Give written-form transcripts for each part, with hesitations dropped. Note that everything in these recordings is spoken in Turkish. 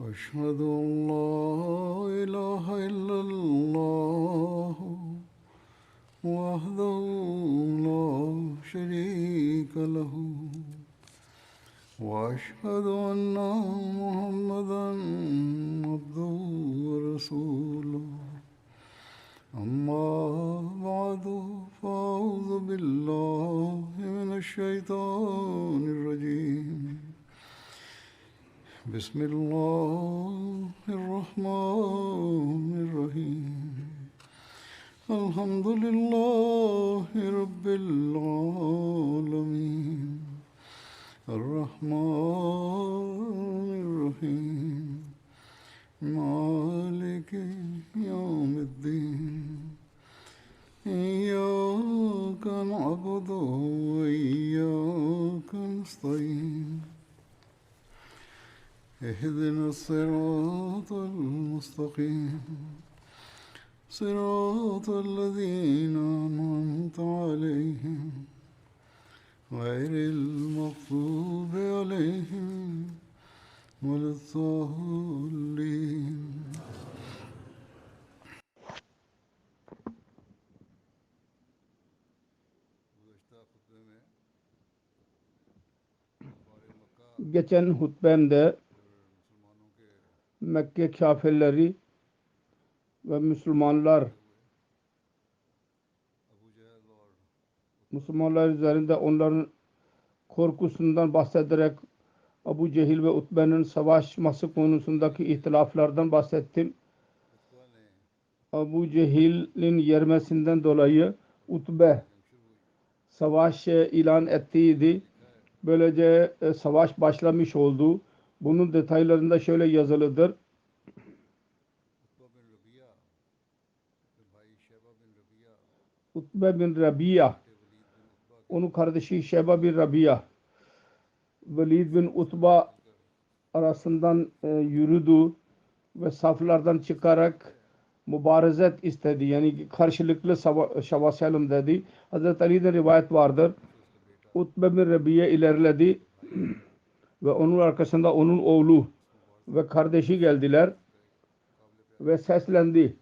أشهد أن لا إله إلا الله وحده لا شريك له وأشهد أن محمدا عبده ورسوله أما بعد فأعوذ بالله من الشيطان الرجيم بسم الله الرحمن الرحيم الحمد لله رب العالمين الرحمن الرحيم مالك يوم الدين إياك نعبد وإياك نستعين اهدنا الصراط المستقيم صراط الذين أنعمت عليهم غير المغضوب عليهم ولا الضالين. Geçen hutbemde Mekke kâfirleri ve Müslümanlar üzerinde onların korkusundan bahsederek Ebu Cehil ve Utbe'nin savaşması konusundaki ihtilaflardan bahsettim. Ebu Cehil'in yermesinden dolayı Utbe savaş ilan ettiydi. Böylece savaş başlamış oldu. Bunun detaylarında şöyle yazılıdır. Utbe bin Rabia, onun kardeşi Şeyba bin Rabia, Velid bin Utba arasından yürüdü ve saflardan çıkarak mübarezet istedi. Yani karşılıklı savaşalım dedi. Hazreti Ali'den rivayet vardır. Utbe bin Rabia ilerledi ve onun arkasında onun oğlu ve kardeşi geldiler ve seslendi.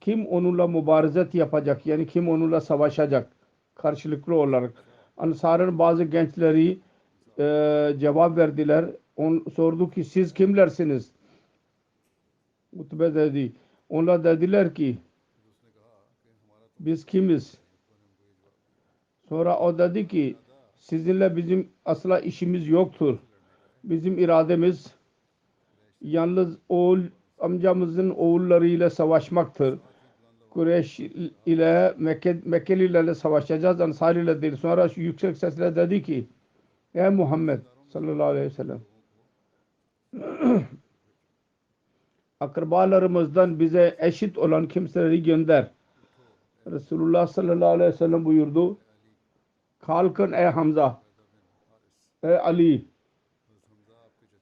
Kim onunla mübarezet yapacak? Yani kim onunla savaşacak? Karşılıklı olarak. Ansar'ın bazı gençleri cevap verdiler. Sordu ki siz kimlersiniz? Utbe dedi. Onlar dediler ki biz kimiz? Sonra o dedi ki sizinle bizim asla işimiz yoktur. Bizim irademiz yalnız amcamızın oğullarıyla savaşmaktır. Kureyş ile Mekkelilerle savaşacağız. Ansari ile değil. Sonra yüksek sesle dedi ki ey Muhammed sallallahu aleyhi ve sellem akrabalarımızdan bize eşit olan kimseleri gönder. Resulullah sallallahu aleyhi ve sellem buyurdu. Kalkın ey Hamza, ey Ali,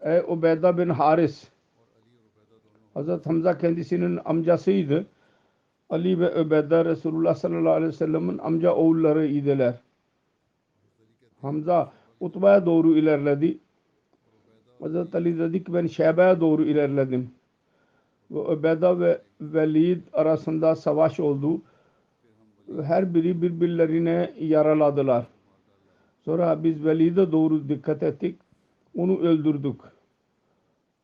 ey Ubeyda bin Haris. Hazreti Hamza kendisinin amcasıydı. Ali ve Ubeyda Resulullah sallallahu aleyhi ve sellem'in amca oğulları idiler. Hamza Utba'ya doğru ilerledi. Hazreti Ali dedi ki ben Şeyba'ya doğru ilerledim. Ve Ubeyda ve Velid arasında savaş oldu. Her biri birbirlerine yaraladılar. Sonra biz Velid'e doğru dikkat ettik. Onu öldürdük.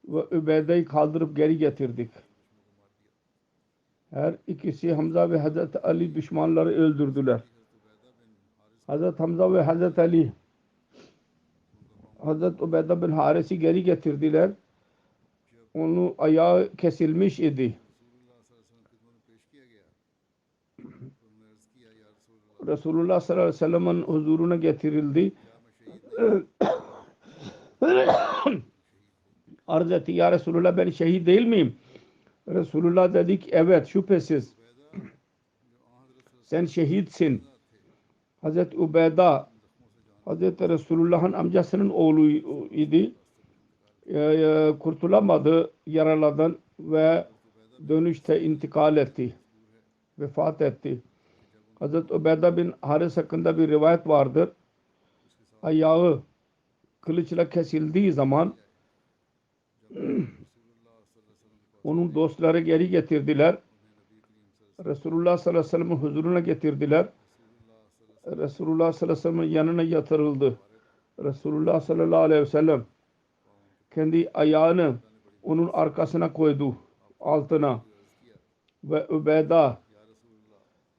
Ve Ubeyda'yı kaldırıp geri getirdik. Her ikisi Hamza ve Hazreti Ali düşmanları öldürdüler. Hazreti Hamza ve Hazreti Ali Hazreti Ubeyda bin Haris'i geri getirdiler. Onun ayağı kesilmiş idi. Resulullah sallallahu aleyhi ve sellem'in huzuruna getirildi. Arz etti ya Resulullah ben şehit değil miyim? Resulullah dedi ki evet şüphesiz sen şehitsin. Hazreti Ubeyda Hazreti Resulullah'ın amcasının oğlu idi. Kurtulamadı yaralardan ve dönüşte intikal etti. Vefat etti. Hazreti Ubeyda bin Haris hakkında bir rivayet vardır. Ayağı kılıçla kesildiği zaman Onun dostları geri getirdiler. Resulullah sallallahu aleyhi ve sellem'in huzuruna getirdiler. Resulullah sallallahu aleyhi ve sellem'in yanına yatırıldı. Resulullah sallallahu aleyhi ve sellem kendi ayağını onun arkasına koydu, altına, ve Übeyda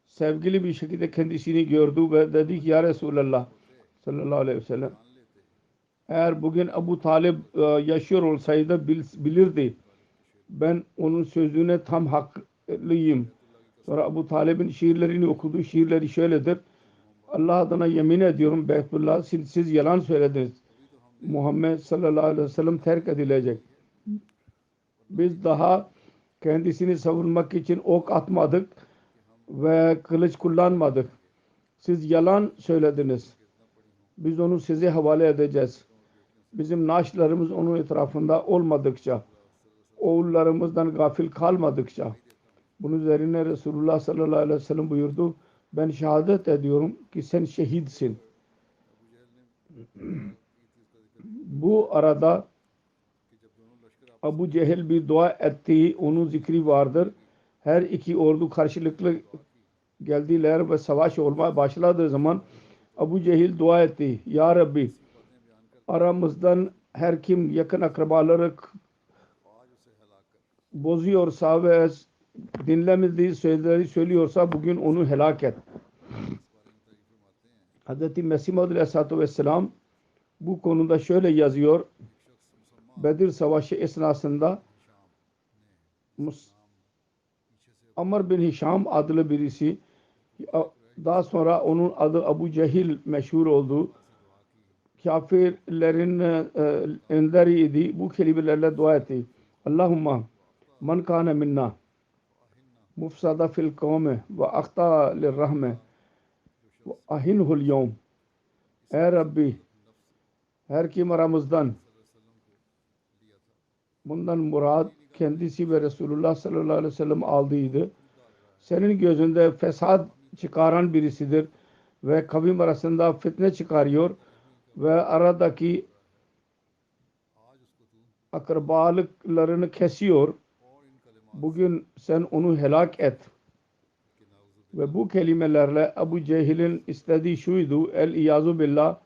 sevgili bir şekilde kendisini gördü ve dedi ki ya Resulallah sallallahu aleyhi ve sellem, eğer bugün Ebu Talib yaşıyor olsaydı bilirdi ben onun sözüne tam haklıyım. Sonra Ebu Talib'in şiirlerini okudu. Şiirleri şöyledir: Allah adına yemin ediyorum Beytullah, siz yalan söylediniz. Muhammed sallallahu aleyhi ve sellem terk edilecek. Biz daha kendisini savunmak için ok atmadık ve kılıç kullanmadık. Siz yalan söylediniz. Biz onu size havale edeceğiz. Bizim naaşlarımız onun etrafında olmadıkça, oğullarımızdan gafil kalmadıkça. Bunun üzerine Resulullah sallallahu aleyhi ve sellem buyurdu: ben şehadet ediyorum ki sen şehitsin. Bu arada Abu Cehil bir dua etti. Onun zikri vardır. Her iki ordu karşılıklı geldiler ve savaş olmaya başladığı zaman Abu Cehil dua etti: ya Rabbi, aramızdan her kim yakın akrabaları bozuyorsa ve dinlemediği sözleri söylüyorsa bugün onu helak et. Hz. Mesih Maud Aleyhisselatü Vesselam bu konuda şöyle yazıyor: Bedir Savaşı esnasında Amr bin Hişam adlı birisi, daha sonra onun adı Abu Cehil meşhur oldu, kafirlerin önderiydi. Bu kelimelerle dua etti: Allahumma man kana minna mufsada fil kavme ve akta lirrahme ve ahinhul yevm. Ey Rabbi, her kim aramızdan, bundan murad kendisi ve Resulullah sallallahu aleyhi ve sellem aldıydı, senin gözünde fesat çıkaran birisidir ve kavim arasında fitne çıkarıyor ve aradaki akrabalıklarını kesiyor. Bugün sen onu helak et. Ve bu kelimelerle Ebu Cehil'in istediği şuydu: el-İyazu billah,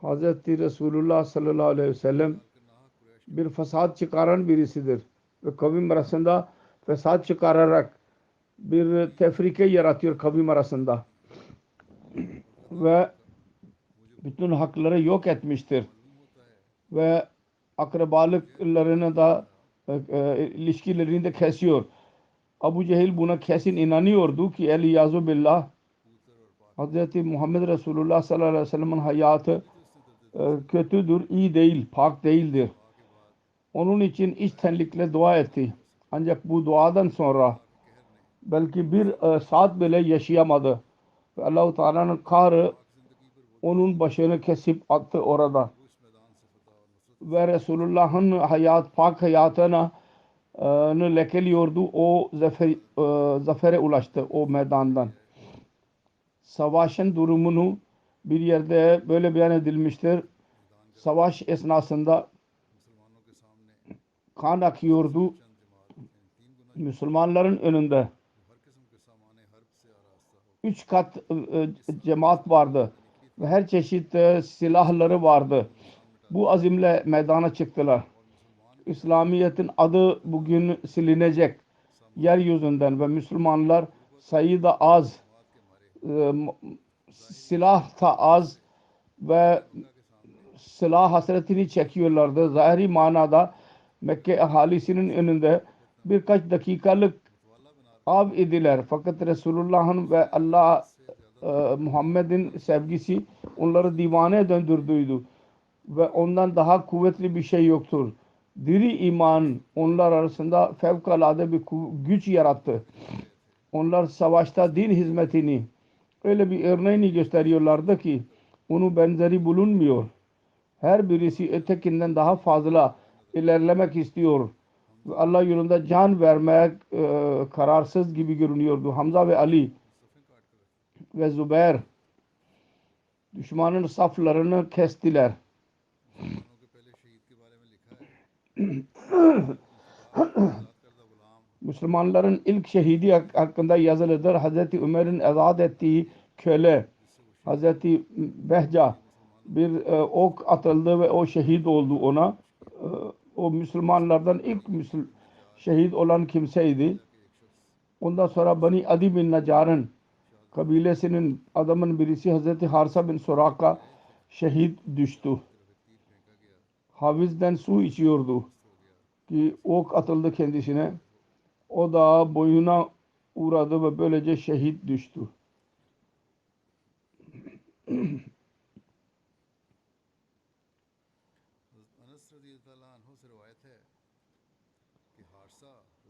Hazreti Resulullah sallallahu aleyhi ve sellem bir fesat çıkaran birisidir ve kavim arasında fesat çıkararak bir tefrike yaratıyor kavim arasında ve bütün hakları yok etmiştir ve akrabalıklarını da ilişkilerini de kesiyor. Abu Cehil buna kesin inanıyordu ki el-İyazu billah, Hz. Muhammed Resulullah sallallahu aleyhi ve sellem'in hayatı kötüdür, iyi değil, pak değildir. Onun için içtenlikle dua etti. Ancak bu duadan sonra belki bir saat bile yaşayamadı. Ve Allah-u Teala'nın kahrı onun başını kesip attı orada. Ve Resulullah'ın pak hayatına lekeliyordu. O zafere ulaştı o meydandan. Savaşın durumunu bir yerde böyle beyan edilmiştir: savaş esnasında kan akıyordu Müslümanların önünde. 3 kat cemaat vardı ve her çeşit silahları vardı. Bu azimle meydana çıktılar. İslamiyet'in adı bugün silinecek yeryüzünden ve Müslümanlar sayıda az, silah da az ve silah hasretini çekiyorlardı. Zahiri manada Mekke ahalisinin önünde birkaç dakikalık av ediler. Fakat Resulullah'ın ve Allah Muhammed'in sevgisi onları divane döndürdüydü ve ondan daha kuvvetli bir şey yoktur. Diri iman onlar arasında fevkalade bir güç yarattı. Onlar savaşta din hizmetini öyle bir örneğini gösteriyorlardı ki onun benzeri bulunmuyor. Her birisi ötekinden daha fazla ilerlemek istiyor ve Allah yolunda can vermek kararsız gibi görünüyordu. Hamza ve Ali ve Zübeyir düşmanın saflarını kestiler. Müslümanların ilk şehidi hakkında yazılıdır. Hazreti Ömer'in azat ettiği köle Hazreti Behca bir ok atıldı ve o şehit oldu ona. E, O Müslümanlardan ilk şehit olan kimseydi. Ondan sonra Bani Adi bin Nacar'ın kabilesinin adamın birisi Hazreti Harsa bin Suraka şehit düştü. Havizden su içiyordu ki ok atıldı kendisine. O da boyuna uğradı ve böylece şehit düştü.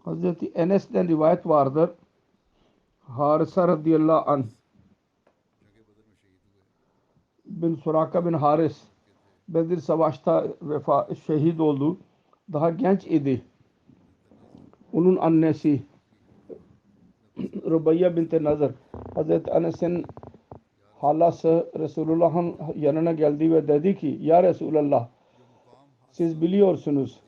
Hazreti Enes'ten rivayet vardır. Harisa radıyallahu anh bin Suraka bin Haris Bedir Savaş'ta şehit oldu. Daha genç idi. Onun annesi Rubayya binti Nazır Hazreti Enes'in halası Resulullah'ın yanına geldi ve dedi ki ya Resulallah siz biliyorsunuz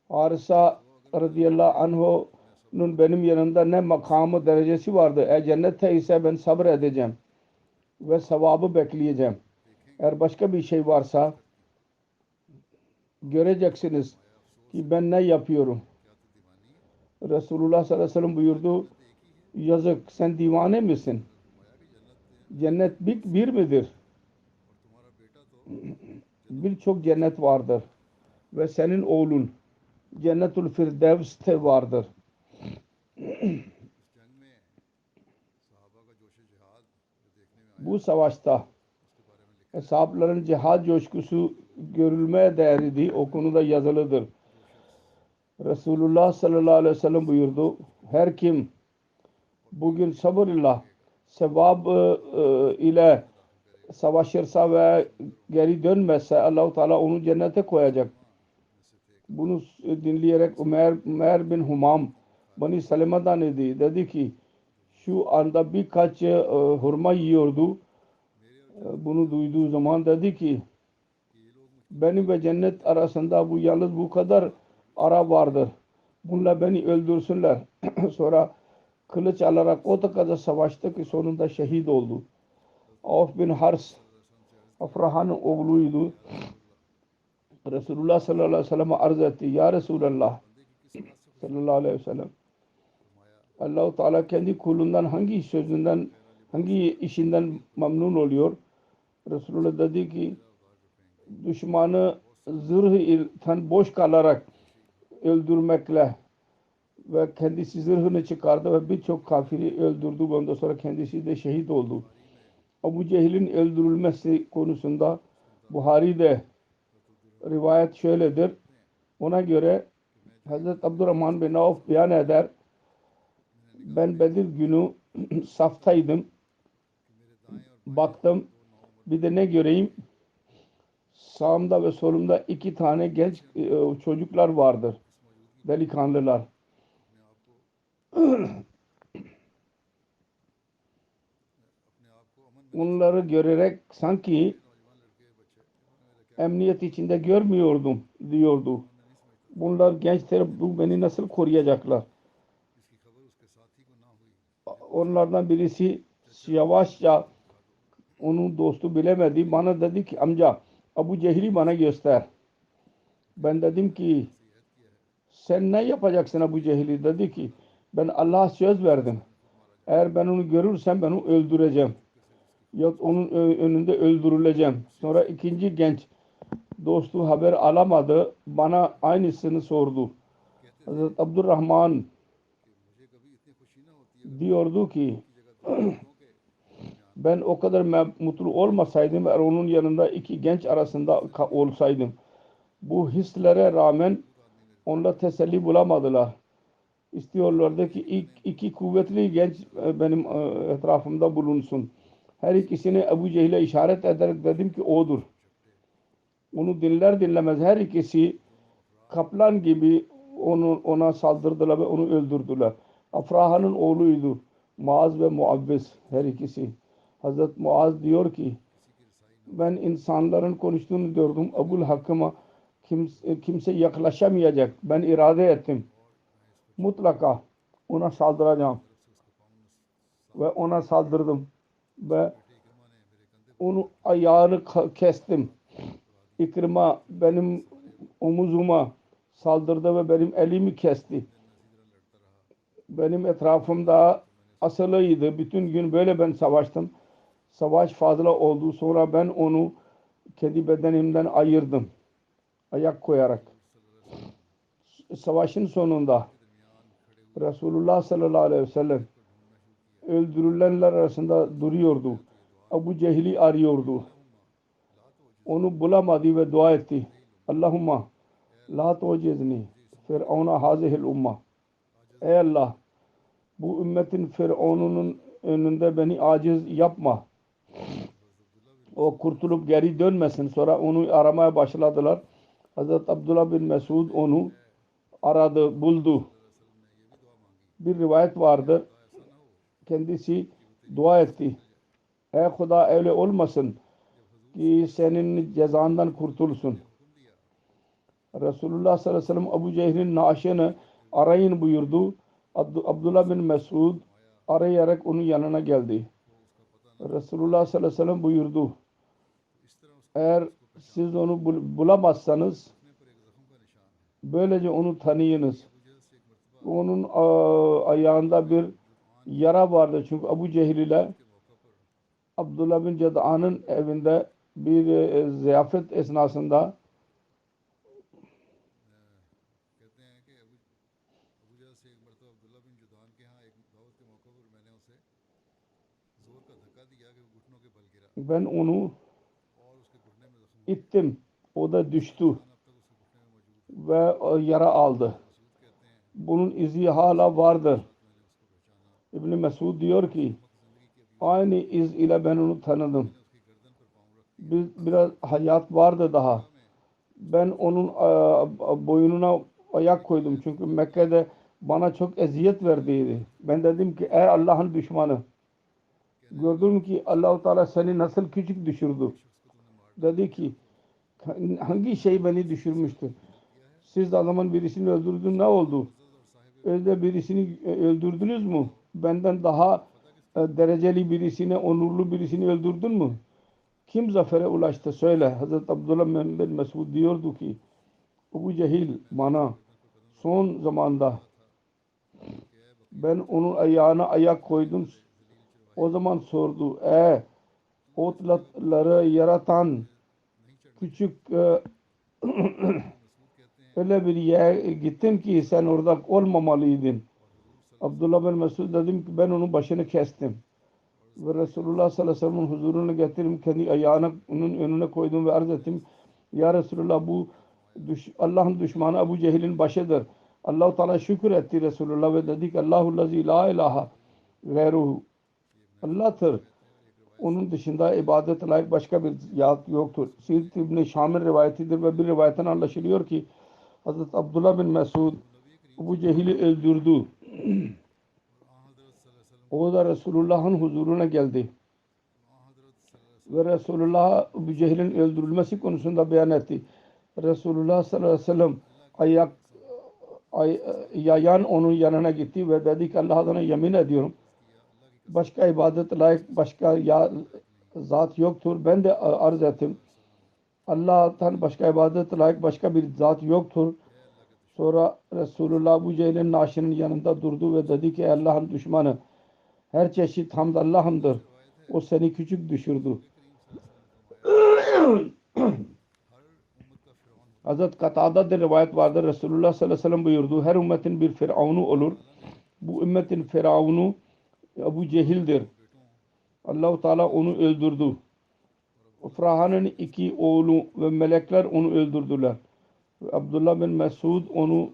Harisa radıyallahu anh'un benim yanımda ne makamı derecesi vardı. Eğer cennette ise ben sabır edeceğim ve sevabı bekleyeceğim. Eğer başka bir şey varsa göreceksiniz ki ben ne yapıyorum. Resulullah sallallahu aleyhi ve sellem buyurdu yazık sen divane misin? Cennet bir midir? Birçok cennet vardır ve senin oğlun Cennetul Firdevs'te vardır. Bu savaşta Eshabların cihad coşkusu görülmeye değerdi. O konuda yazılıdır. Resulullah sallallahu aleyhi ve sellem buyurdu. Her kim bugün sabırla sevap ile savaşırsa ve geri dönmezse Allah-u Teala onu cennete koyacak. Bunu dinleyerek Ömer bin Humam Bani Salima'dan idi. Dedi ki şu anda birkaç hurma yiyordu. Bunu duyduğu zaman dedi ki benim ve cennet arasında yalnız bu kadar ara vardır. Bununla beni öldürsünler. Sonra kılıç alarak o kadar savaştı ki sonunda şehit oldu. Avf bin Hars Afraha'nın oğluydu. Resulullah sallallahu aleyhi ve sellem'e arz etti. Ya Resulallah sallallahu aleyhi ve sellem Allah-u Teala kendi kulundan hangi sözünden hangi işinden memnun oluyor? Resulullah dedi ki düşmanı zırhı boş kalarak öldürmekle ve kendisi zırhını çıkardı ve birçok kafiri öldürdü. Ondan sonra kendisi de şehit oldu. Ebu Cehil'in öldürülmesi konusunda Buhari'de rivayet şöyledir. Ona göre Hazreti Abdurrahman bin Avf beyan eder. Ben Bedir günü saftaydım. Baktım bir de ne göreyim? Sağımda ve solumda iki tane genç çocuklar vardır. Delikanlılar. Onları görerek sanki emniyet içinde görmüyordum diyordu. Bunlar gençler bu beni nasıl koruyacaklar? Onlardan birisi yavaşça onun dostu bilemedi. Bana dedi ki amca Ebu Cehil'i bana göster. Ben dedim ki sen ne yapacaksın Ebu Cehil'i? Dedi ki ben Allah'a söz verdim. Eğer ben onu görürsem ben onu öldüreceğim. Yok onun önünde öldürüleceğim. Sonra ikinci genç dostu haber alamadı. Bana aynısını sordu. Hazreti Abdurrahman diyordu ki ben o kadar mutlu olmasaydım eğer onun yanında iki genç arasında olsaydım. Bu hislere rağmen onlar teselli bulamadılar. İstiyorlardı ki iki kuvvetli genç benim etrafımda bulunsun. Her ikisini Ebu Cehil'e işaret ederek dedim ki odur. Onu dinlemez her ikisi kaplan gibi ona saldırdılar ve onu öldürdüler. Afraha'nın oğluydu. Muaz ve Muavviz her ikisi. Hazreti Muaz diyor ki ben insanların konuştuğunu gördüm. Ebul Hakkım'a kimse yaklaşamayacak. Ben irade ettim. Mutlaka ona saldıracağım. Ve ona saldırdım. Ve onun ayağını kestim. İkrima benim omuzuma saldırdı ve benim elimi kesti. Benim etrafımda asılıydı. Bütün gün böyle ben savaştım. Savaş fazla oldu. Sonra ben onu kendi bedenimden ayırdım. Ayak koyarak. Savaşın sonunda Resulullah sallallahu aleyhi ve sellem öldürülenler arasında duruyordu. Abu Cehil'i arıyordu. Onu bulamadı ve dua etti. Allahumma la tu'cizni Firavuna hazihil umma. Ey Allah, bu ümmetin Firavun'un önünde beni aciz yapma. O kurtulup geri dönmesin. Sonra onu aramaya başladılar. Hazreti Abdullah bin Mesud onu aradı, buldu. Bir rivayet vardı. Kendisi dua etti. Ey Huda, öyle olmasın ki senin cezandan kurtulsun. Resulullah sallallahu aleyhi ve sellem Abu Cehil'in naaşını arayın buyurdu. Abdullah bin Mesud arayarak onun yanına geldi. Resulullah sallallahu aleyhi ve sellem buyurdu. Eğer siz onu bulamazsanız böylece onu tanıyınız. Onun ayağında bir yara vardı. Çünkü Abu Cehil ile Abdullah bin Ced'an'ın evinde bir ziyafet esnasında ben onu ittim. O da düştü ve yara aldı. Bunun izi hala vardır. İbn Mesud diyor ki aynı iz ile ben onu tanıdım. Biraz hayat vardı daha. Ben onun boynuna ayak koydum. Çünkü Mekke'de bana çok eziyet verdiydi. Ben dedim ki ey Allah'ın düşmanı, gördün ki Allah-u Teala seni nasıl küçük düşürdü. Dedi ki hangi şey beni düşürmüştü? Siz de zaman birisini öldürdün, ne oldu? Öyle birisini öldürdünüz mü? Benden daha dereceli birisini, onurlu birisini öldürdün mü? Kim zafere ulaştı? Söyle. Hazreti Abdullah bin Mesud diyordu ki Abu Cehil bana son zamanda ben onun ayağına ayak koydum. O zaman sordu. Otları yaratan küçük öyle bir yere gittim ki sen orada olmamalıydın. Abdullah bin Mesud dedim ki ben onun başını kestim. Ve Resulullah sallallahu aleyhi ve sellem'in huzuruna getirdim. Kendi ayağını onun önüne koydum ve arz ettim. Ya Resulullah, bu Allah'ın düşmanı Abu Cehil'in başıdır. Allah-u Teala şükür etti Resulullah ve dedi ki Allahullazi la ilahe gayruhu. Allah'tır. Onun dışında ibadet layık başka bir zat yoktur. Sirt İbn-i Şam'ın rivayetidir ve bir rivayetten anlaşılıyor ki Hazreti Abdullah bin Mesud Abu Cehil'i öldürdü. O da Resulullah'ın huzuruna geldi. Ve Resulullah Abu Cehil'in öldürülmesi konusunda beyan etti. Resulullah sallallahu aleyhi ve sellem yayan onun yanına gitti ve dedi ki Allah adına yemin ediyorum başka ibadet layık başka zat yoktur. Ben de arz ettim. Allah'tan başka ibadet layık başka bir zat yoktur. Sonra Resulullah Abu Cehil'in naaşının yanında durdu ve dedi ki Allah'ın düşmanı, her çeşit hamd Allah'ındır. O seni küçük düşürdü. Hazret Katada'da rivayet vardır. Resulullah sallallahu aleyhi ve sellem buyurdu. Her ümmetin bir firavunu olur. Bu ümmetin firavunu Abu Cehil'dir. Allah-u Teala onu öldürdü. Frahan'ın iki oğlu ve melekler onu öldürdüler. Abdullah bin Mesud onu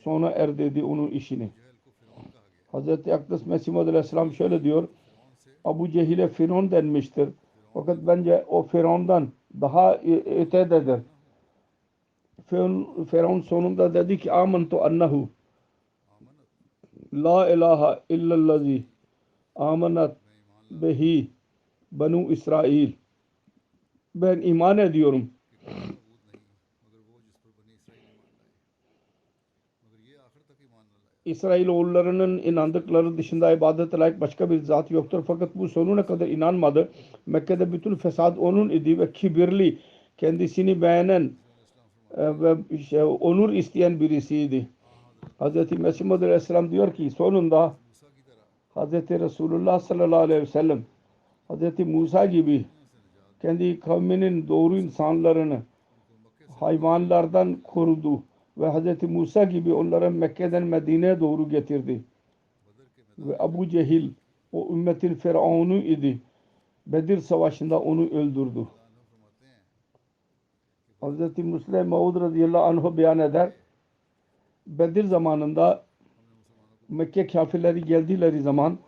sona erdirdi onun işini. Hazreti Akdas Mesih Maud Aleyhisselam şöyle diyor. Abu Cehil'e Firavun denmiştir. Fakat bence o Firavun'dan daha ötededir. Firavun sonunda dedi ki amantu annahu la ilahe illallazi amanat behi Banu İsrail. Ben iman ediyorum. İsrailoğullarının inandıkları dışında ibadete layık başka bir zat yoktur. Fakat bu sonuna kadar inanmadı. Mekke'de bütün fesat onun idi ve kibirli, kendisini beğenen ve onur isteyen birisiydi. Hz. Mesih Muhammed Aleyhisselam diyor ki sonunda Hz. Resulullah sallallahu aleyhi ve sellem Hz. Musa gibi kendi kavminin doğru insanlarını hayvanlardan korudu ve Hz. Musa gibi onları Mekke'den Medine'ye doğru getirdi. Ve Abu Cehil o ümmetin firavunu idi. Bedir Savaşı'nda onu öldürdü. Hz. Müslim Maud radıyallahu anh beyan eder. Bedir zamanında Mekke kafirleri geldileri zaman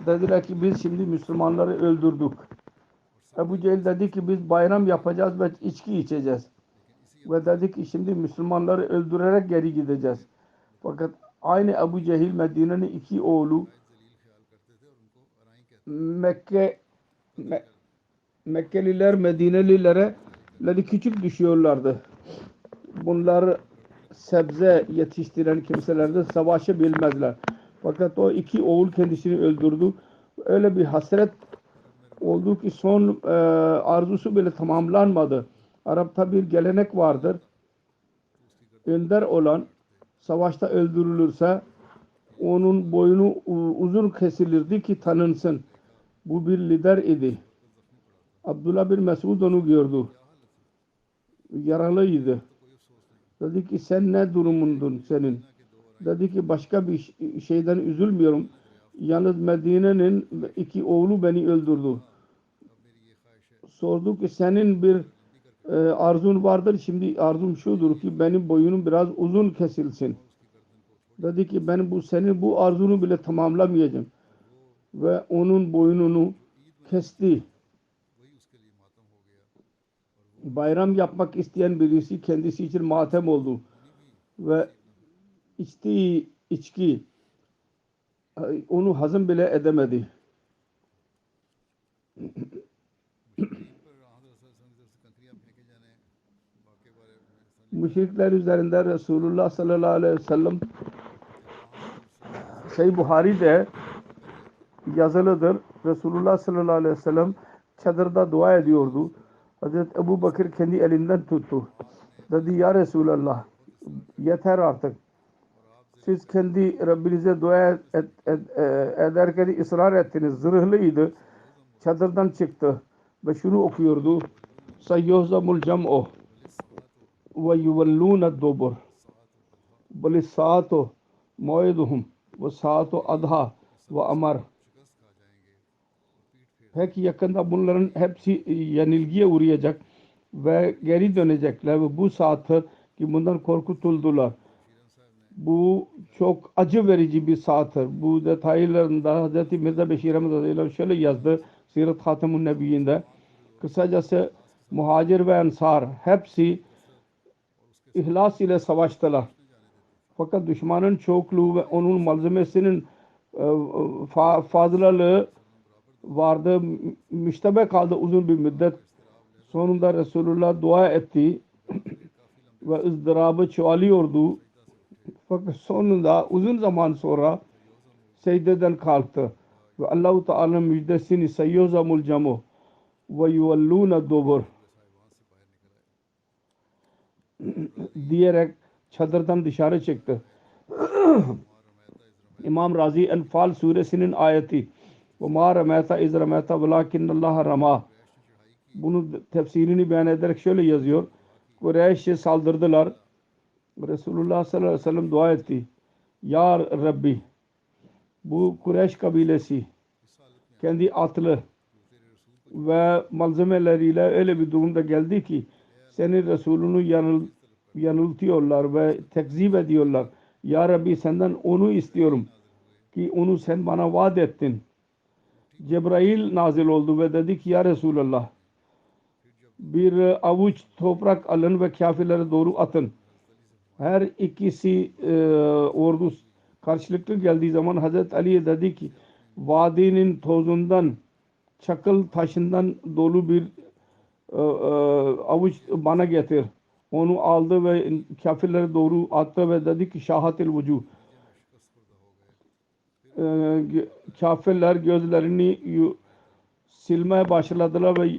dediler ki biz şimdi Müslümanları öldürdük. Ebu Cehil dedi ki biz bayram yapacağız ve içki içeceğiz. Ve dedi ki şimdi Müslümanları öldürerek geri gideceğiz. Fakat aynı Ebu Cehil Medine'nin iki oğlu Mekkeliler Medinelilere küçük düşüyorlardı. Bunlar sebze yetiştiren kimselerden savaşı bilmezler. Fakat o iki oğul kendisini öldürdü. Öyle bir hasret oldu ki son arzusu bile tamamlanmadı. Arap'ta bir gelenek vardır. Önder olan savaşta öldürülürse onun boynu uzun kesilirdi ki tanınsın. Bu bir lider idi. Abdullah bin Mesud onu gördü. Yaralıydı. Dedi ki sen ne durumundun senin? Dedi ki başka bir şeyden üzülmüyorum. Yalnız Medine'nin iki oğlu beni öldürdü. Sordu ki senin bir arzun vardır. Şimdi arzum şudur ki benim boyunum biraz uzun kesilsin. Dedi ki ben senin bu arzunu bile tamamlamayacağım. Ve onun boynunu kesti. Bayram yapmak isteyen birisi kendisi için matem oldu. Ve içtiği içki onu hazım bile edemedi. Müşrikler üzerinde Resulullah sallallahu aleyhi ve sellem Sahih Buhari'de yazılıdır. Resulullah sallallahu aleyhi ve sellem çadırda dua ediyordu. Hazreti Ebu Bakır kendi elinden tuttu. Dedi ya Resulallah yeter artık. Siz kendi Rabbinize dua ederken ısrar ettiniz. Zırhlıydı. Çadırdan çıktı. Ve şunu okuyordu. Sayyuhzamul cam'u ve yuvellûne dubur. Bali saatu mu'iduhum ve saatu adha ve amar. Peki yakında bunların hepsi yenilgiye uğrayacak ve geri dönecekler ve bu saati ki bundan korkutuldular. Bu çok acı verici bir saattir. Bu detaylarında Hz. Mirza Beşir Ahmed Hazretleri şöyle yazdı Sirat Hatemun Nebiyyinde. Kısacası muhacir ve ensar hepsi ihlas ile savaştılar. Fakat düşmanın çokluğu ve onun malzemesinin fazlalığı vardı. Müştebe kaldı uzun bir müddet. Sonunda Resulullah dua etti ve ızdırabı çoğalıyordu. Fakat sonunda uzun zaman sonra secdeden kalktı. Ve Allah-u Teala müjdesini sayyuzamul camu ve yuvellûne dubur diyerek çadırdan dışarı çıktı. İmam Razi Enfal suresinin ayeti ve mâ remâta iz remâta velâkinnallâhe ramâ. Bunun tefsirini beyan ederek şöyle yazıyor. Kureyş'e saldırdılar. Resulullah sallallahu aleyhi ve sellem dua etti. Ya Rabbi bu Kureyş kabilesi kendi atlı ve malzemeleriyle öyle bir durumda geldi ki senin Resulünü yanıltıyorlar ve tekzip ediyorlar. Ya Rabbi senden onu istiyorum ki onu sen bana vaat ettin. Cebrail nazil oldu ve dedi ki ya Resulallah bir avuç toprak alın ve kafirlere doğru atın. Her ikisi ordu karşılıklı geldiği zaman Hazreti Ali dedi ki vadinin tozundan çakıl taşından dolu bir avuç bana getir. onu aldı ve kafirlere doğru attı ve dedi ki şahatil vucuh. Kafirler gözlerini silmeye başladılar ve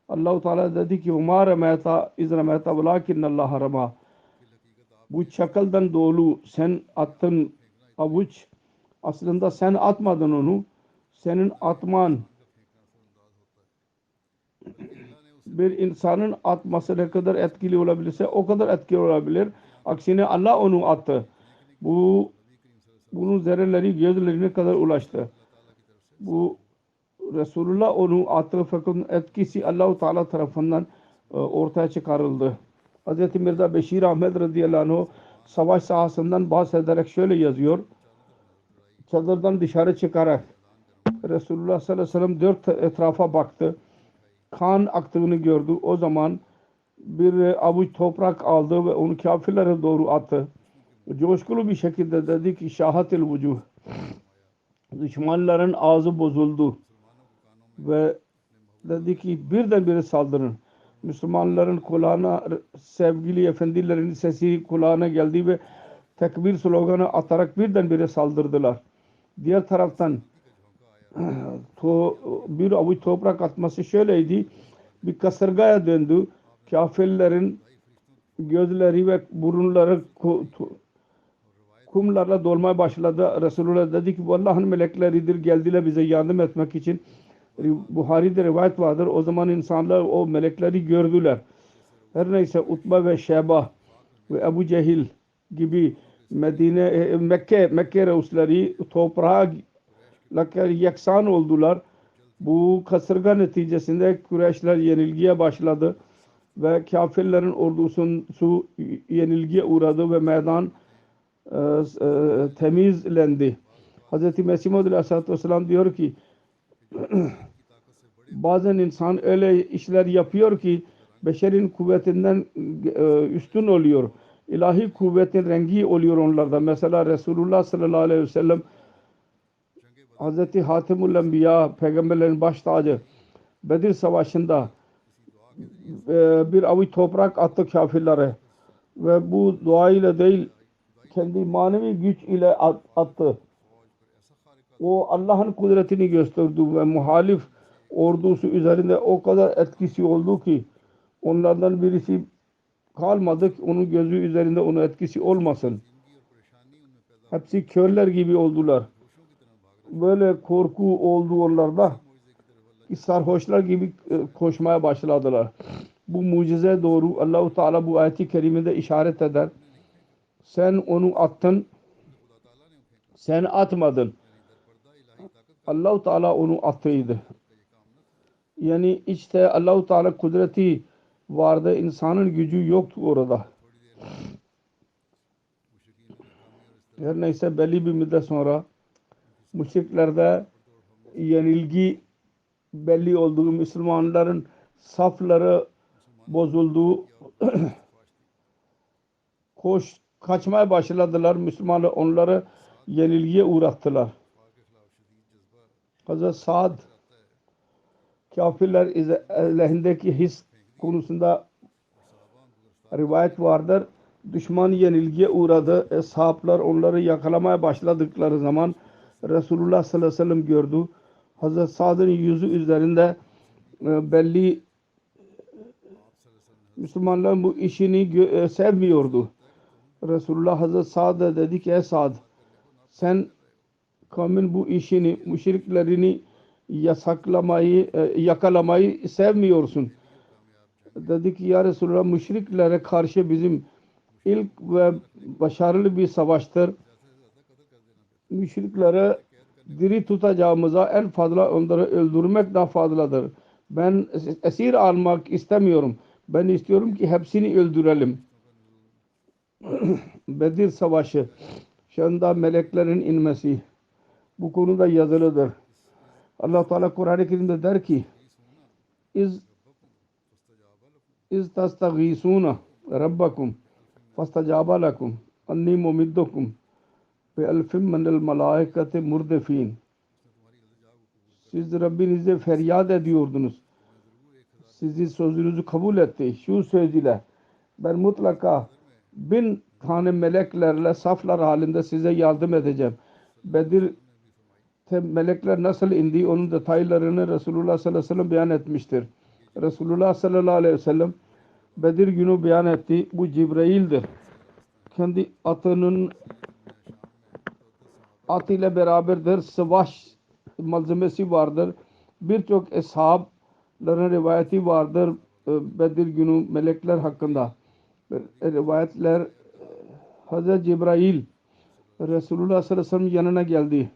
Allah-u Teala dedi ki umar remeta iz remeta velakinnallah rema. Bu çakaldan dolu sen attın avuç, aslında sen atmadın onu, senin atman bir insanın atması ne kadar etkili olabilirse o kadar etkili olabilir. Aksine Allah onu attı. Bunun zerreleri gözlerine kadar ulaştı. Bu Resulullah onu attı fakat etkisi Allah-u Teala tarafından ortaya çıkarıldı. Hz. Mirza Beşir Ahmet radıyallahu anh savaş sahasından bahsederek şöyle yazıyor. Çadırdan dışarı çıkarak Resulullah sallallahu aleyhi ve sellem dört etrafa baktı. Kan aktığını gördü. O zaman bir avuç toprak aldı ve onu kafirlere doğru attı. Coşkulu bir şekilde dedi ki şahatil vucuh. Düşmanların ağzı bozuldu ve dedi ki birdenbire saldırın. Müslümanların kulağına sevgili efendilerin sesi kulağına geldi ve tekbir sloganı atarak birdenbire saldırdılar. Diğer taraftan bir avuç toprak atması şöyleydi. Bir kasırgaya döndü. Kafirlerin gözleri ve burunları kumlarla dolmaya başladı. Resulullah dedi ki bu Allah'ın melekleridir. Geldiler bize yardım etmek için. Buhari'de rivayet vardır. O zaman insanlar o melekleri gördüler. Her neyse Utba ve Şeyba ve Ebu Cehil gibi Mekke reisleri toprağa yeksan oldular. Bu kasırga neticesinde Kureyşler yenilgiye başladı ve kafirlerin ordusu yenilgiye uğradı ve meydan temizlendi. Hz. Mesih Maud Aleyhisselatü Vesselam diyor ki bazen insan öyle işler yapıyor ki beşerin kuvvetinden üstün oluyor. İlahi kuvvetin rengi oluyor onlarda. Mesela Resulullah sallallahu aleyhi ve sellem Hz. Hatimul Enbiya peygamberlerin baş tacı Bedir Savaşı'nda bir avuç toprak attı kafirlere ve bu duayla değil kendi manevi güç ile attı. O Allah'ın kudretini gösterdi ve muhalif ordusu üzerinde o kadar etkisi oldu ki onlardan birisi kalmadı ki onun gözü üzerinde onun etkisi olmasın. Hepsi körler gibi oldular. Böyle korku oldu onlarda ki sarhoşlar gibi koşmaya başladılar. Bu mucize doğru Allah-u Teala bu ayet-i kerimede işaret eder. Sen onu attın, sen atmadın. Allah-u Teala onu attıydı. Yani işte Allah-u Teala kudreti vardı. İnsanın gücü yoktu orada. Her neyse belli bir müddet sonra müşriklerde yenilgi belli olduğu, Müslümanların safları bozuldu. Kaçmaya başladılar. Müslümanlar onları yenilgiye uğrattılar. Hazreti Sa'd kafirler aleyhindeki his konusunda rivayet vardır. Düşman yenilgiye uğradı. Sahabeler onları yakalamaya başladıkları zaman Resulullah sallallahu aleyhi ve sellem gördü. Hazreti Sa'd'ın yüzü üzerinde belli Müslümanlar bu işini sevmiyordu. Resulullah Hazreti Sa'd'a dedi ki ey Sa'd sen kavmin bu işini, müşriklerini yakalamayı sevmiyorsun. Dedi ki ya Resulullah müşriklere karşı bizim ilk ve başarılı bir savaştır. Müşriklere diri tutacağımıza en fazla onları öldürmek daha fazladır. Ben esir almak istemiyorum. Ben istiyorum ki hepsini öldürelim. Bedir Savaşı şu anda meleklerin inmesi bu konuda yazılıdır. Allah Teala Kur'an-ı Kerim'de der ki İz tastagîsûne rabbakum fastacâbe lekum annî mumiddukum ve elfim minel melâiketi murdefîn. Siz Rabbinize feryat ediyordunuz. Sizin sözünüzü kabul etti. Şu söz ile ben mutlaka 1000 tane meleklerle saflar halinde size yardım edeceğim. Bedir'te melekler nasıl indi onun detaylarını Resulullah sallallahu aleyhi ve sellem beyan etmiştir. Resulullah sallallahu aleyhi ve sellem Bedir günü beyan etti. Bu Cibrail'dir. Kendi atıyla beraberdir. Savaş malzemesi vardır. Birçok eshabların rivayeti vardır Bedir günü melekler hakkında. Rivayetler Hazreti Cibrail Resulullah sallallahu aleyhi ve sellem yanına geldi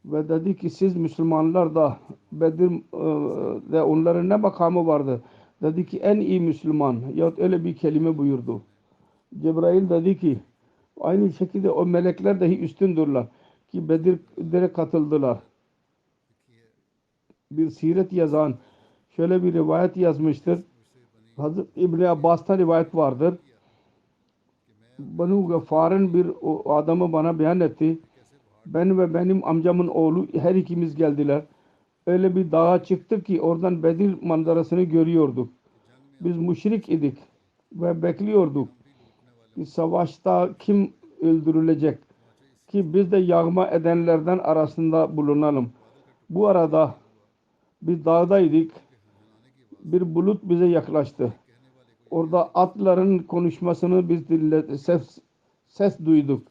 ve dedi ki siz Müslümanlar da Bedir'de onların ne makamı vardı? Dedi ki en iyi Müslüman yahut öyle bir kelime buyurdu. Cebrail dedi ki aynı şekilde o melekler dahi üstündürler ki Bedir'e katıldılar. Bir siret yazan şöyle bir rivayet yazmıştır. Hazreti İbni Abbas'tan rivayet vardır. Banu Gaffar'ın bir adamı bana beyan etti. Ben ve benim amcamın oğlu her ikimiz geldiler. Öyle bir dağa çıktık ki oradan Bedir manzarasını görüyorduk. Biz müşrik idik ve bekliyorduk ki savaşta kim öldürülecek ki biz de yağma edenlerden arasında bulunalım. Bu arada biz dağdaydık. Bir bulut bize yaklaştı. Orada atların konuşmasını biz ses duyduk.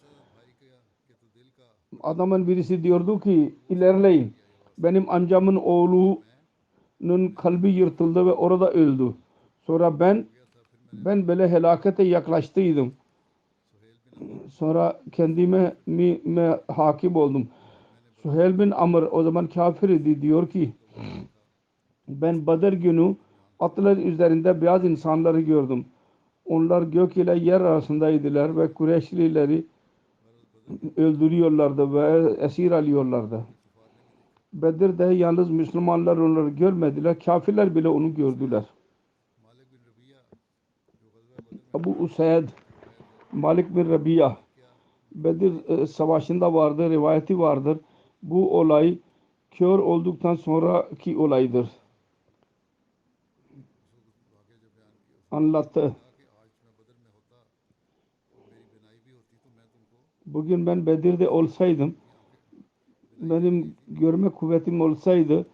Adamın birisi diyordu ki ilerleyin. Benim amcamın oğlunun kalbi yırtıldı ve orada öldü. Sonra ben böyle helakete yaklaştıydım. Sonra kendime hakim oldum. Suheyl bin Amr o zaman kafir idi diyor ki ben Bedir günü atlar üzerinde beyaz insanları gördüm. Onlar gök ile yer arasındaydılar ve Kureyşlileri öldürüyorlardı ve esir alıyorlardı. Bedir'de yalnız Müslümanlar onları görmediler. Kafirler bile onu gördüler. Abu Usayd Malik bin Rabia Bedir savaşında vardır, rivayeti vardır. Bu olay kör olduktan sonraki olaydır. Anlattı. Bugün ben Bedir'de olsaydım, benim görme kuvvetim olsaydı,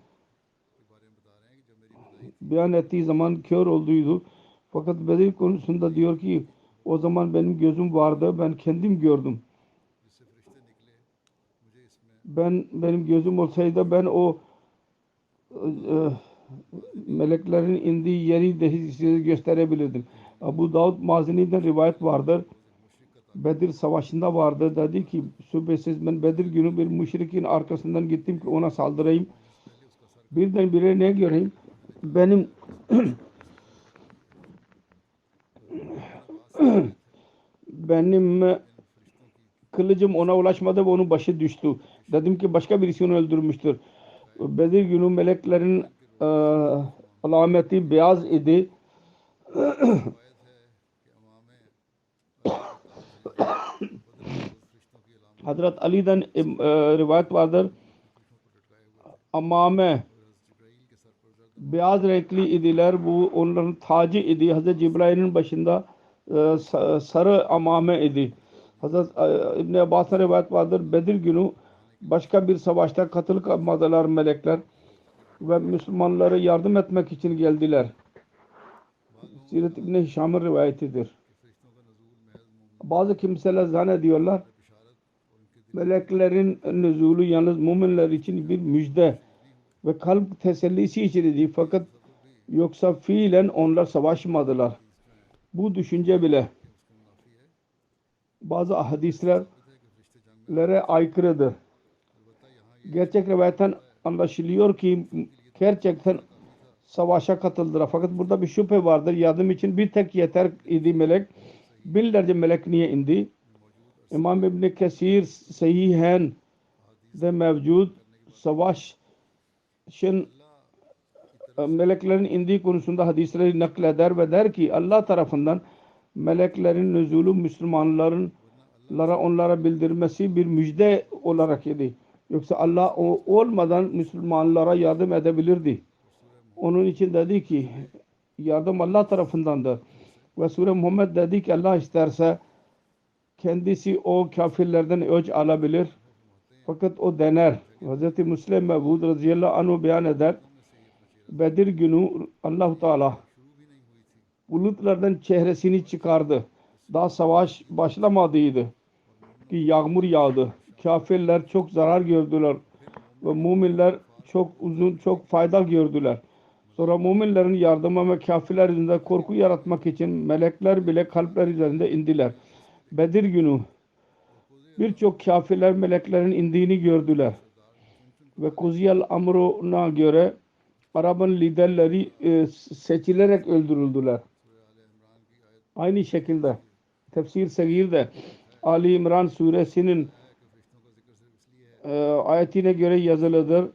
beyan ettiği zaman kör olduydu. Fakat Bedir konusunda diyor ki o zaman benim gözüm vardı, ben kendim gördüm. Benim gözüm olsaydı ben o meleklerin indiği yeri de size gösterebilirdim. Abu Davud Mazini'den rivayet vardır. Bedir savaşında vardı. Dedi ki şüphesiz ben Bedir günü bir müşrikin arkasından gittim ki ona saldırayım. Birdenbire ne göreyim? Benim kılıcım ona ulaşmadı ve onun başı düştü. Dedim ki başka birisi onu öldürmüştür. Bedir günü meleklerin alameti beyaz idi. Hazret Ali'den rivayet vardır. Amame beyaz renkli idiler. Bu onların tacı idi. Hazret Cibrail'in başında sarı amame idi. Hazret İbni Abbas'a rivayet vardır. Bedir günü başka bir savaşta katılmadılar melekler ve Müslümanlara yardım etmek için geldiler. Siret İbni Hişam'ın rivayetidir. Bazı kimseler zannediyorlar meleklerin nüzulü yalnız müminler için bir müjde ve kalp tesellisi içindir. Fakat yoksa fiilen onlar savaşmadılar. Bu düşünce bile bazı hadislere aykırıdır. Gerçek rivayetten anlaşılıyor ki gerçekten savaşa katıldılar. Fakat burada bir şüphe vardır. Yardım için bir tek yeter idi melek. Binlerce melek niye indi? İmam İbn Kesir Sahihen de mevcut savaşın meleklerin indiği konusunda hadisleri nakleder ve der ki Allah tarafından meleklerin nüzulü Müslümanlara onlara bildirmesi bir müjde olarak idi. Yoksa Allah olmadan Müslümanlara yardım edebilirdi. Onun için dedi ki yardım Allah tarafındandır. ve Sure Muhammed dedi ki Allah isterse kendisi o kafirlerden öç alabilir. Fakat o dener. Hz. Müslim Mevud radıyallahu anh beyan eder. Bedir günü Allah-u Teala bulutlardan çehresini çıkardı. Daha savaş başlamadıydı ki yağmur yağdı. Kafirler çok zarar gördüler ve müminler çok fayda gördüler. Sonra müminlerin yardımı ve kafirler üzerinde korku yaratmak için melekler bile kalpler üzerinde indiler. Bedir günü birçok kafirler meleklerin indiğini gördüler. Ve Kuziyal Amru'na göre Arap'ın liderleri seçilerek öldürüldüler. Aynı şekilde Tefsir Sagir'de Ali İmran suresinin ayetine göre yazılıdır.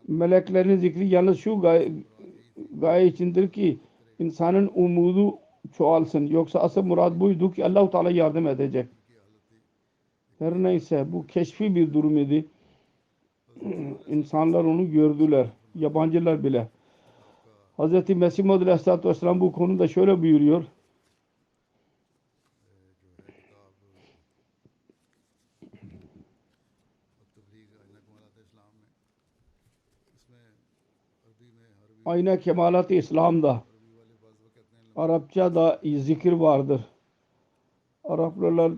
Meleklerin zikri yalnız şu gaye içindir ki insanın umudu çoğalsın. Yoksa asıl murad buydu ki Allah-u Teala yardım edecek. Her neyse bu keşfi bir durum idi. İnsanlar onu gördüler. Yabancılar bile. Hz. Mesih Maud Aleyhisselatü Vesselam bu konuda şöyle buyuruyor. Ayna Kemalat-ı İslam'da Arapçada zikir vardır. Araplar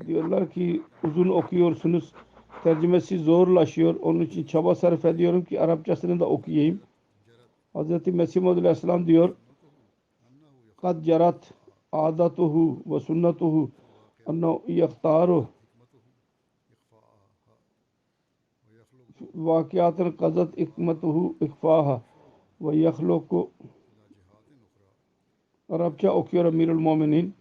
diyorlar ki uzun okuyorsunuz. Tercümesi zorlaşıyor. Onun için çaba sarf ediyorum ki Arapçasını da okuyayım. Hz. Mesih Maud Aleyhisselam diyor kad cerat adatuhu ve sunnatuhu ennehu yahtaru vakiyatın kazat hikmetuhu ikfaha ve yahluku. Arapça okuyor Amirul Muminin.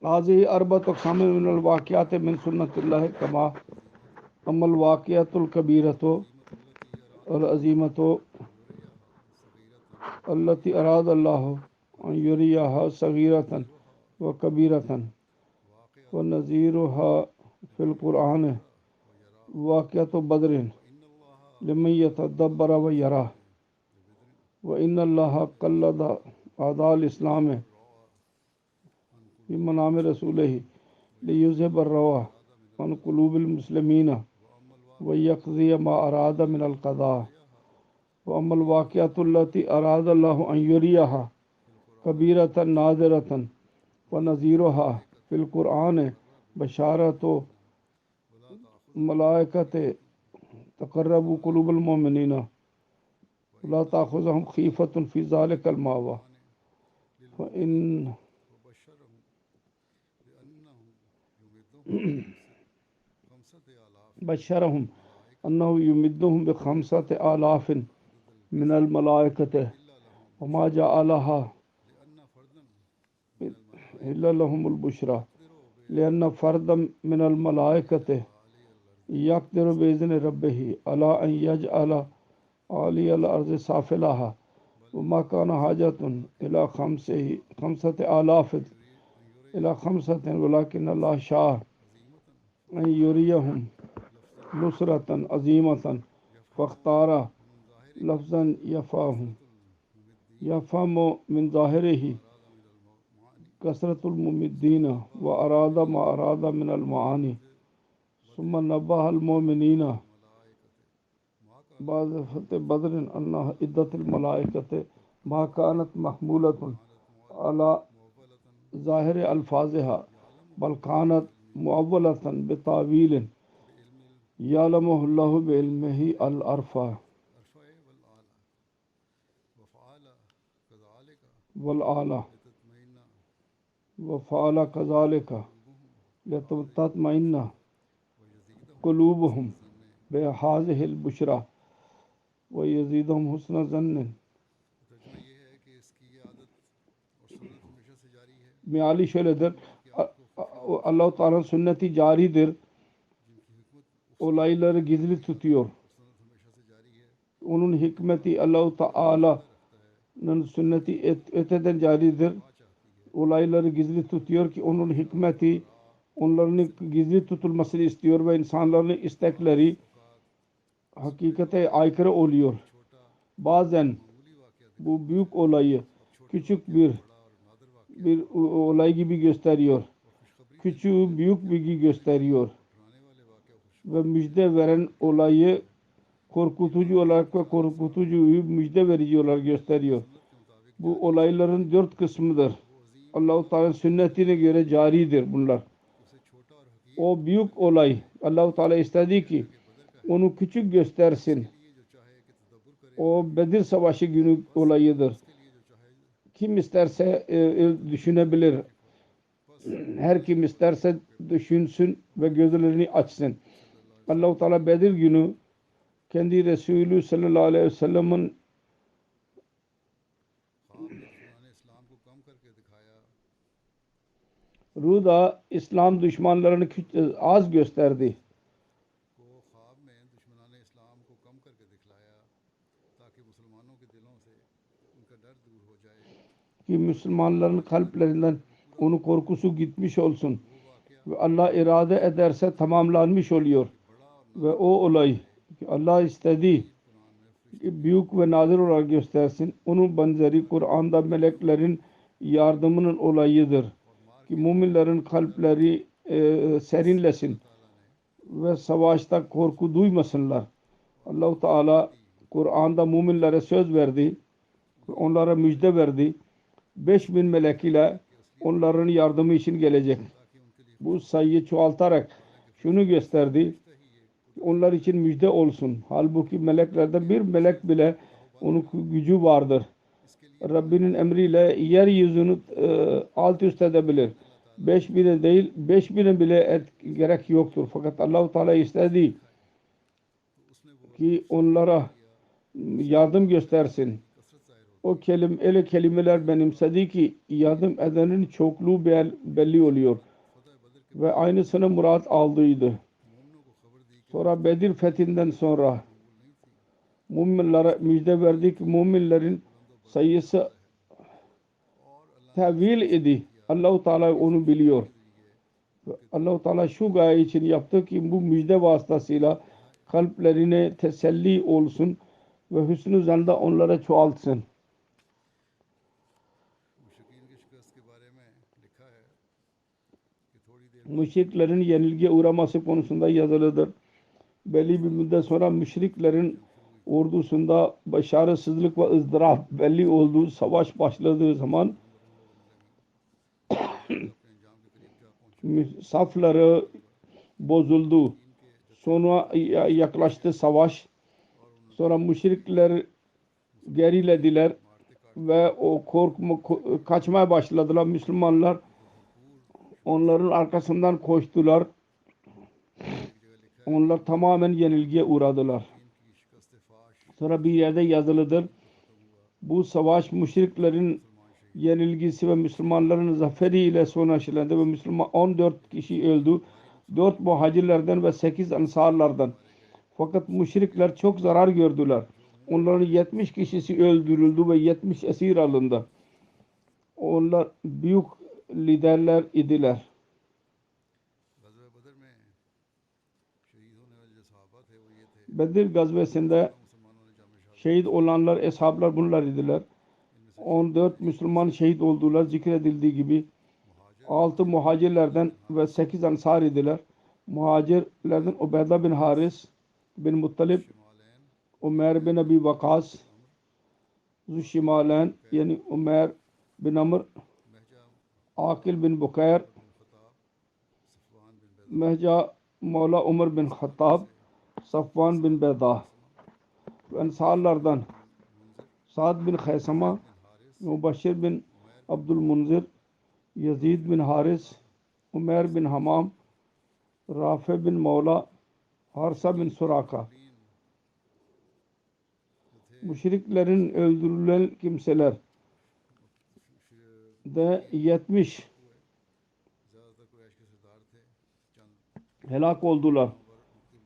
هذه أربعة أقسام من الواقعات من سنة الله كما أما الواقعة الكبيرة العظيمة التي أراد الله أن يريها صغيرة وكبيرة ونظيرها في القرآن واقعة بدر لمن يتدبر ويرى وإن الله قلد أعداء الإسلام في منام رسوله ليذهب الروع عن قلوب المسلمين ويقضي ما أراد من القضاء وأما الواقعة التي أراد الله أن يريها كبيرة نادرة ونظيرها في القرآن بشارة ملائكة تقرب قلوب المؤمنين ولا تأخذهم خيفة في ذلك الماوى وإن بشرهم أنه يمدهم ب5,000 من الملائكة وما جعلها إلا لهم البشرى لأن فردا من الملائكة يقدر بإذن ربه على أن يجعل عالي الأرض سافلها وما كان حاجة إلى 5,000 إلى 5 ولكن الله شاء أن يريهم نصرة عظيمة فاختار لفظا يفهم من ظاهره كثرة الممدين وأراد ما أراد من المعاني ثم نبه المؤمنين بعد فتح بدر أن عدة الملائكة ما كانت محمولة على ظاهر ألفاظها بل كانت مؤولة بتاويل يعلمه الله بعلمه الأرفع والأعلى وفعل كذلك لتطمئن قلوبهم بهذه البشرى ve yezidhum husna zannin. तर्जुमा ये है कि इसकी ये आदत और सुन्नत हमेशा से जारी है Meali şöyledir. कि आपको खुफिया Allah-u Teala'nın sünneti caridir. जिनकी हिकमत Olayları gizli tutuyor. और सुन्नत हमेशा से जारी है Onun hikmeti Allah-u Teala'nın sünneti öteden caridir. दुआ चाहती है Olayları gizli tutuyor ki onun hikmeti onların gizli tutulmasını istiyor ve insanların istekleri hakikate aykırı oluyor. Bazen मामूली वाक़या bu büyük olayı küçük bir बड़ा और नादर वाक़या olay gibi gösteriyor. Küçüğü büyük gibi gösteriyor. डराने वाले वाक़या खुश Ve müjde veren olayı korkutucu olarak ve korkutucuyu müjde verici olarak gösteriyor. Bu olayların 4 kısmıdır. Allah-u Teala'nın sünnetine göre caridir bunlar. उसे छोटा और हकीम O büyük olay Allah-u Teala istedi ki onu küçük göstersin. लिए जो चाहे कि तदब्बुर करे O Bedir Savaşı günü olayıdır. के लिए जो चाहे Kim isterse düşünebilir. Her kim isterse düşünsün ve gözlerini açsın. Allah-u Teala Bedir günü kendi Resulü sallallahu aleyhi ve sellem'in ख्वाब में दुश्मनाने इस्लाम को कम करके दिखाया rüyada İslam düşmanlarını az gösterdi. को ख्वाब में दुश्मनाने इस्लाम को कम करके दिखलाया ताकि मुसलमानों के दिलों से उनका डर दूर हो जाए Ki Müslümanların kalplerinden onun korkusu gitmiş olsun. Ve Allah irade ederse tamamlanmış oluyor. Ve o olay ki Allah istedi ki büyük ve nadir olarak göstersin. Onun benzeri Kur'an'da meleklerin yardımının olayıdır. Ki müminlerin kalpleri serinlesin ve savaşta korku duymasınlar. Allah-u Teala Kur'an'da müminlere söz verdi. Onlara müjde verdi. 5000 melek ile onların yardımı için gelecek. Bu sayıyı çoğaltarak şunu gösterdi. Onlar için müjde olsun. Halbuki meleklerden bir melek bile onun gücü vardır. Rabbinin emriyle yeryüzünü alt üst edebilir. 5000'e değil 5000'e bile gerek yoktur. Fakat Allah-u Teala istedi ki onlara yardım göstersin. O öyle kelimeler benimsedi ki yardım edenin çokluğu belli oluyor. Ve aynısını murat aldıydı. Sonra Bedir fethinden sonra müminlere müjde verdi ki müminlerin sayısı tevil idi. Allah-u Teala onu biliyor. Allah-u Teala şu gaye için yaptı ki bu müjde vasıtasıyla kalplerine teselli olsun ve hüsnü zanda onlara çoğaltsın. मुशरिकीन की शिकस्त के बारे में लिखा है कि थोड़ी देर Müşriklerin yenilgiye uğraması konusunda yazılıdır. Belli bir müddet sonra müşriklerin ordusunda başarısızlık ve ızdırap belli olduğu, savaş başladığı zaman safları bozuldu. Sonra yaklaştı savaş. Sonra müşrikler gerilediler ve o kaçmaya başladılar. Müslümanlar onların arkasından koştular. Onlar tamamen yenilgiye uğradılar. Sonra bir yerde yazılıdır. Bu savaş müşriklerin yenilgisi ve Müslümanların zaferiyle sonuçlandı ve Müslüman 14 kişi öldü. 4 muhacirlerden ve 8 ansarlardan. Fakat müşrikler çok zarar gördüler. Onların 70 kişisi öldürüldü ve 70 esir alındı. Onlar büyük liderler idiler. गज़वा बदर में शहीद होने वाले जो सहाबा थे वो ये थे Bedir gazvesinde मुसलमानों ने जाम शहादत şehit olanlar, eshablar bunlar idiler. 14 Müslüman şehit oldular zikredildiği gibi. 6 muhacirlerden ve 8 ansar idiler. Muhacirlerden Ubeyda bin Haris bin Muttalib, Ömer bin Abi Vakas, Züşimalen yani Ömer bin Amr, Akil bin Bukayr, Mehca Mevla Umar bin Khattab, Safvan bin Beyda. Ve Ensarlardan Sa'd bin Khaysama, Mübeşşir bin Abdülmunzir, Yazid bin Haris, Ömer bin Hamam, Rafi bin Mevla, Harsa bin Suraka. müşriklerin öldürülen kimseler de 70 ज़्यादातर कुरैश के सरदार थे, चंद helak oldular.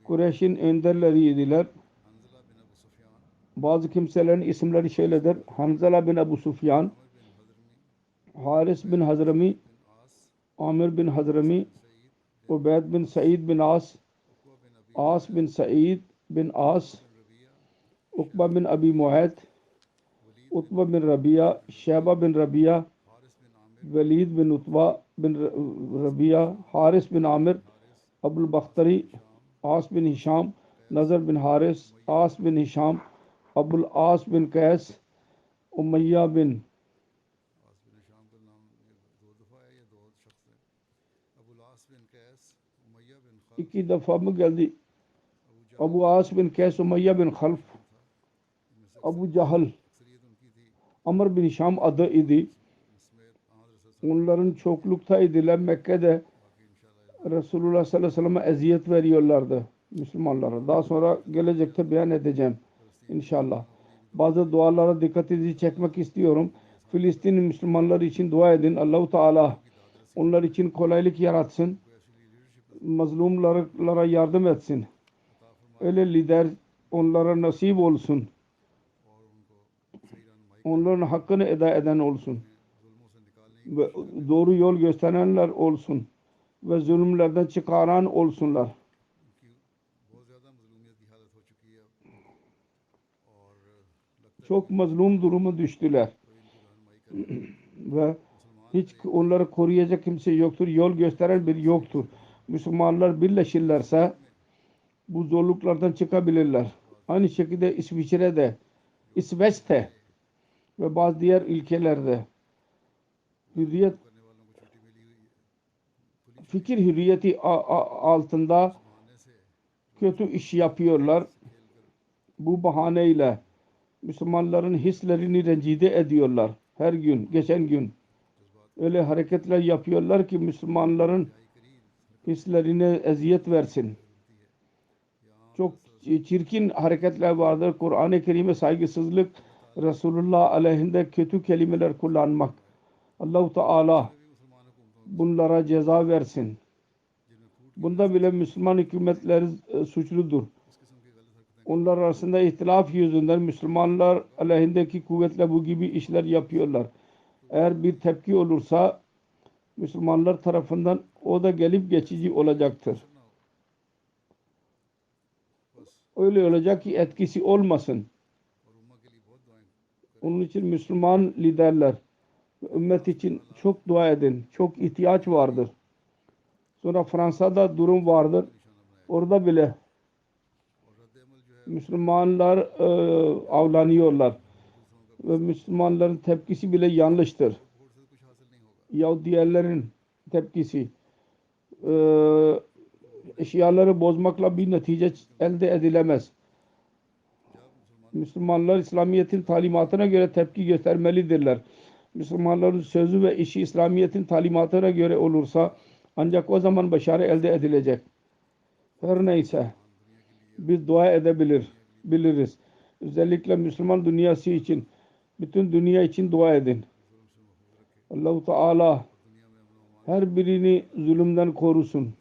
Kureyş'in önderleriydiler. Hanzala बिन अबू Sufiyan, Bazı kimselerin isimleri şöyledir: Hanzala bin Ebu Sufyan, Aamir बिन हज़रमी, Haris bin Hazrami, बिन आस, Amir bin Hazrami, Saeed, Ubeyd bin Said bin As, उक़बा बिन अबी, As bin Said bin As, बिन Rabia, Ukba bin Abi Muayt, Waleed, Utba bin Rabia, Sheba bin Rabia, Haris बिन Aamir, Velid bin Utba bin Rabia, Haris bin Amir, Haris, Abul Bakhtari, शाम, As bin Hisham, Nazar bin Haris, As bin Hisham, Abul As bin Qais, Umayya bin आस बिन शाम का नाम ये दो दफ़ा है, ये दो शख्स हैं, अबुल आस बिन कैस, उमैया बिन खल्फ, iki defa mı geldi? Abu जहल Abu As bin Qais, Umayya bin Khalf, था, इनमें से Abu Jahl, अक्सरियत उनकी थी, Amr bin Hisham adı idi. समेत हज़रत Onların çoklukta Mekke'de बाकी इंशाल्लाह Resulullah sallallahu aleyhi ve sellem'e eziyet veriyorlardı Müslümanlara. Daha sonra gelecekte beyan edeceğim inşallah. Bazı dualara dikkatinizi çekmek istiyorum. Filistin Müslümanları için dua edin. Allahu Teala onlar için kolaylık yaratsın. Mazlumlara yardım etsin. Öyle lider onlara nasip olsun. और उनको सही रहनुमाई Onların hakkını eda eden olsun. जुल्मों से निकालने की Ve doğru yol gösterenler olsun. Ve zulümlerden çıkaran olsunlar. उनकी बहुत ज़्यादा मजलूमियत की हालत हो चुकी है अब, और लगता है Çok mazlum duruma düştüler. कोई इनकी रहनुमाई करे, Ve hiç onları koruyacak kimse yoktur. Yol gösteren bir yoktur. Müslümanlar birleşirlerse bu zorluklardan çıkabilirler. Aynı şekilde İsviçre'de, İsveç'te ve bazı diğer ülkelerde hürriyet, करने वालों को छुट्टी मिली हुई है, fikir hürriyeti altında बहाने से kötü iş yapıyorlar. Bu bahaneyle Müslümanların hislerini rencide ediyorlar. Her gün, geçen gün öyle hareketler yapıyorlar ki Müslümanların hislerine eziyet versin. Çok çirkin hareketler vardır. Kur'an-ı Kerim'e saygısızlık, Resulullah aleyhinde kötü kelimeler kullanmak. Allah-u Teala bunlara ceza versin. Bunda bile Müslüman hükümetleri suçludur. Onlar arasında ihtilaf yüzünden Müslümanlar aleyhindeki kuvvetle bu gibi işler yapıyorlar. Eğer bir tepki olursa Müslümanlar tarafından o da gelip geçici olacaktır. Öyle olacak ki etkisi olmasın. और उम्मा के लिए बहुत दुआएं Onun için Müslüman liderler ümmet için çok dua edin. Çok ihtiyaç vardır. Sonra Fransa'da durum vardır. Orada bile और रद्द अमल जो है Müslümanlar avlanıyorlar. Ve Müslümanların tepkisi bile yanlıştır. Vote से कुछ हासिल नहीं होगा, Yahudilerin tepkisi eşyaları bozmakla bir netice elde edilemez. Müslümanlar İslamiyet'in talimatına göre tepki göstermelidirler. Müslümanların sözü ve işi İslamiyet'in talimatına göre olursa ancak o zaman başarı elde edilecek. Her neyse biz dua biliriz. Özellikle Müslüman dünyası için, bütün dünya için dua edin. Allah-u Teala her birini zulümden korusun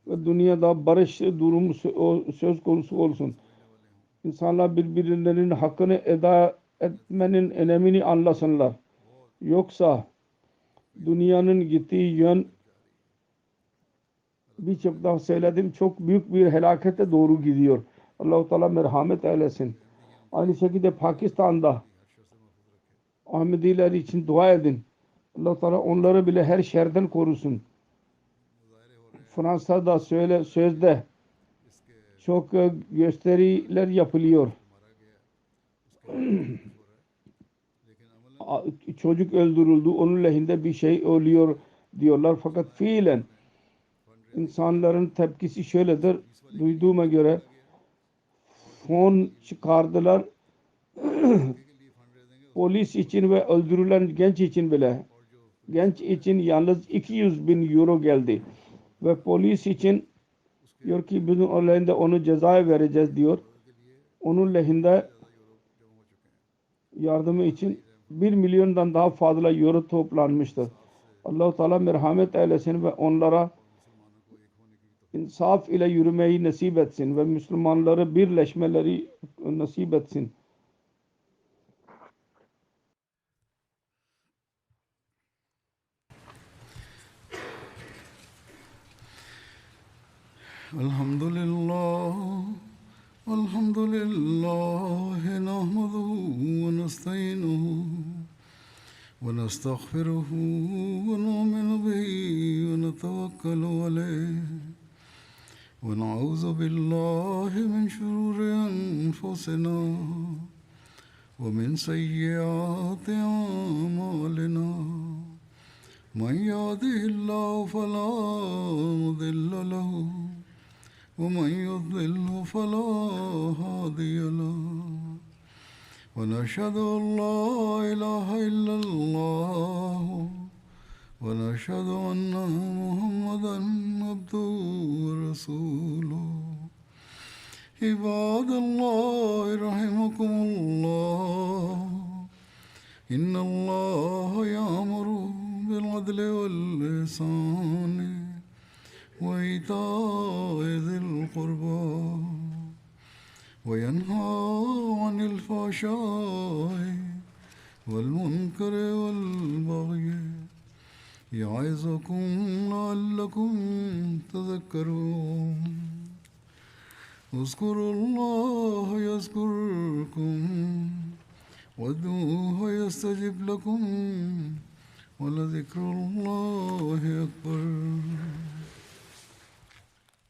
ve dünyada barış durumu söz konusu olsun. İnsanlar birbirlerinin hakkını eda etmenin önemini anlasınlar. Yoksa dünyanın gittiği yön birçok daha söyledim çok büyük bir helakete doğru gidiyor. Allah-u Teala merhamet eylesin. Aynı şekilde Pakistan'da Ahmediler için dua edin. Allah-u Teala onları bile her şerden korusun. Fransa'da sözde çok gösteriler yapılıyor. Çocuk öldürüldü, onun lehinde bir şey oluyor diyorlar. Fakat fiilen insanların tepkisi şöyledir. Duyduğuma göre fon çıkardılar. Polis için ve öldürülen genç için bile. Genç için yalnız 200.000 euro geldi. Ve polis için diyor ki bizim lehinde onu cezaya vereceğiz diyor. Onun lehinde yardımı için 1 milyondan daha fazla euro toplanmıştır. Allah-u Teala merhamet eylesin ve onlara insaf ile yürümeyi nasip etsin ve Müslümanları birleşmeleri nasip etsin. Alhamdulillah, alhamdulillah, nahmaduhu wa nasta'inuhu wa nastaghfiruhu wa nu'minu bihi wa natawakkalu alayhi wa na'udhu billahi min shururi anfusina wa min sayyiati a'malina. من يهده الله فلا مضل له ومن يضلل فلا هادي له ونشهد أن لا إله إلا الله ونشهد أن محمدا عبده ورسوله. عباد الله رحمكم الله إن الله يأمر بالعدل والإحسان وإيتاء ذي القربى وينهى عن الفحشاء والمنكر والبغي يعظكم لعلكم تذكرون. اذكروا الله يذكركم وادعوه يستجب لكم ولذكر الله أكبر.